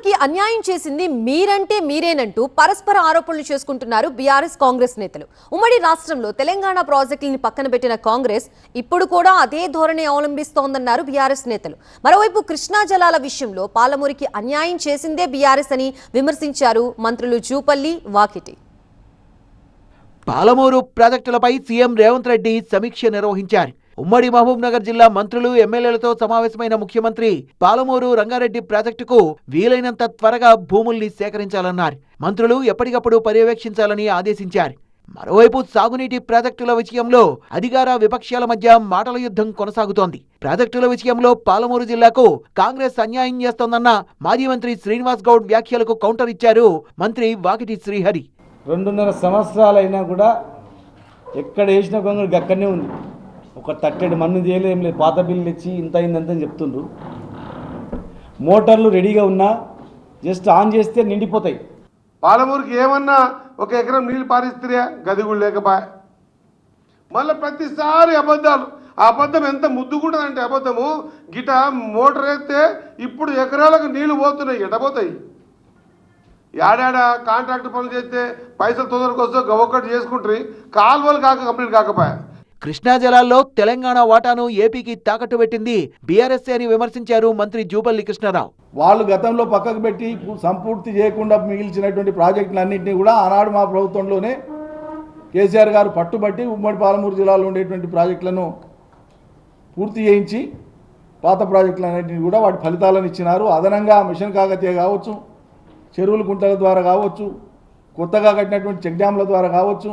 పాలమూరుకి అన్యాయం చేసింది మీరంటే మీరేనంటూ పరస్పర ఆరోపణలు చేసుకుంటున్నారు బీఆర్ఎస్ కాంగ్రెస్ నేతలు. ఉమ్మడి రాష్ట్రంలో తెలంగాణ ప్రాజెక్టులను పక్కన పెట్టిన కాంగ్రెస్ ఇప్పుడు కూడా అదే ధోరణి అవలంబిస్తోందన్నారు బీఆర్ఎస్ నేతలు. మరోవైపు కృష్ణా జలాల విషయంలో పాలమూరుకి అన్యాయం చేసిందే బీఆర్ఎస్ అని విమర్శించారు మంత్రులు జూపల్లి, వాకిటి. పాలమూరు ప్రాజెక్టులపై సీఎం రేవంత్ రెడ్డి సమీక్ష నిర్వహించారు. ఉమ్మడి మహబూబ్ నగర్ జిల్లా మంత్రులు, ఎమ్మెల్యేలతో సమావేశమైన ముఖ్యమంత్రి పాలమూరు రంగారెడ్డి ప్రాజెక్టుకు వీలైనంత త్వరగా భూముల్ని సేకరించాలన్నారు. మంత్రులు ఎప్పటికప్పుడు పర్యవేక్షించాలని ఆదేశించారు. మరోవైపు సాగునీటి ప్రాజెక్టుల విషయంలో అధికార విపక్షాల మధ్య మాటల యుద్ధం కొనసాగుతోంది. ప్రాజెక్టుల విషయంలో పాలమూరు జిల్లాకు కాంగ్రెస్ అన్యాయం చేస్తోందన్న మాజీ మంత్రి శ్రీనివాస్ గౌడ్ వ్యాఖ్యలకు కౌంటర్ ఇచ్చారు మంత్రి వాకిటి శ్రీహరి. 2.5 సంవత్సరాలైనా కూడా ఎక్కడ వేసిన గొంగళి అక్కడనే ఉంది. ఒక తట్టెడు మన్ను చేయలేదు, ఏం లేదు. పాత బిల్లు ఇచ్చి ఇంత అయిందంతని చెప్తుండ్రు. మోటార్లు రెడీగా ఉన్నా జస్ట్ ఆన్ చేస్తే నిండిపోతాయి. పాలమూరుకి ఏమన్నా ఒక ఎకరం నీళ్ళు పారిస్తే గది కూడా లేకపోయా. మళ్ళీ ప్రతిసారి అబద్ధాలు. ఆ అబద్ధం ఎంత ముద్దుకుంటుందంటే అబద్ధము గిట మోటార్ వేస్తే ఇప్పుడు ఎకరాలకు నీళ్లు పోతున్నాయి, ఎటపోతాయి. ఏడాడ కాంట్రాక్ట్ పనులు చేస్తే పైసలు తొందరకు వస్తే ఒక్కటి చేసుకుంటారు, కాలువలు కాక కంప్లీట్ కాకపోయా. కృష్ణా జలాల్లో తెలంగాణ వాటాను ఏపీకి తాకట్టు పెట్టింది బీఆర్ఎస్ అని విమర్శించారు మంత్రి జూపల్లి కృష్ణారావు. వాళ్ళు గతంలో పక్కకు పెట్టి సంపూర్తి చేయకుండా మిగిల్చినటువంటి ప్రాజెక్టులన్నింటినీ కూడా ఆనాడు మా ప్రభుత్వంలోనే కేసీఆర్ గారు పట్టుబట్టి ఉమ్మడి పాలమూరు జిల్లాలో ఉండేటువంటి ప్రాజెక్టులను పూర్తి చేయించి పాత ప్రాజెక్టులన్నింటినీ కూడా వాటి ఫలితాలను ఇచ్చినారు. అదనంగా మిషన్ కాకతీయ కావచ్చు, చెరువుల గుంటల ద్వారా కావచ్చు, కొత్తగా కట్టినటువంటి చెక్ డ్యాంల ద్వారా కావచ్చు,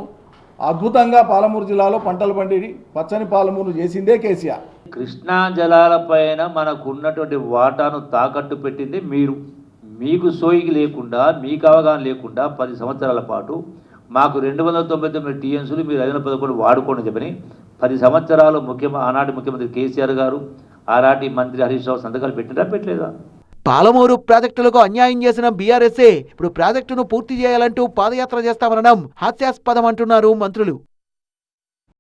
అద్భుతంగా పాలమూరు జిల్లాలో పంటలు పండి పచ్చని పాలమూరు చేసిందే కేసీఆర్. కృష్ణా జలాలపైన మనకు ఉన్నటువంటి వాటాను తాకట్టు పెట్టింది మీరు. మీకు సోయికి లేకుండా, మీకు అవగాహన లేకుండా 10 సంవత్సరాల పాటు మాకు 299 టీఎంసీలు మీరు 511 వాడుకోండి చెప్పని 10 సంవత్సరాలు ఆనాటి ముఖ్యమంత్రి కేసీఆర్ గారు, ఆనాటి మంత్రి హరీష్ రావు సంతకాలు పెట్టినరా పెట్టలేదా? పాలమూరు ప్రాజెక్టులకు అన్యాయం చేసిన బీఆర్ఎస్ఏ ఇప్పుడు ప్రాజెక్టును పూర్తి చేయాలంటూ పాదయాత్ర చేస్తామనడం హాస్యాస్పదం అంటున్నారు మంత్రులు.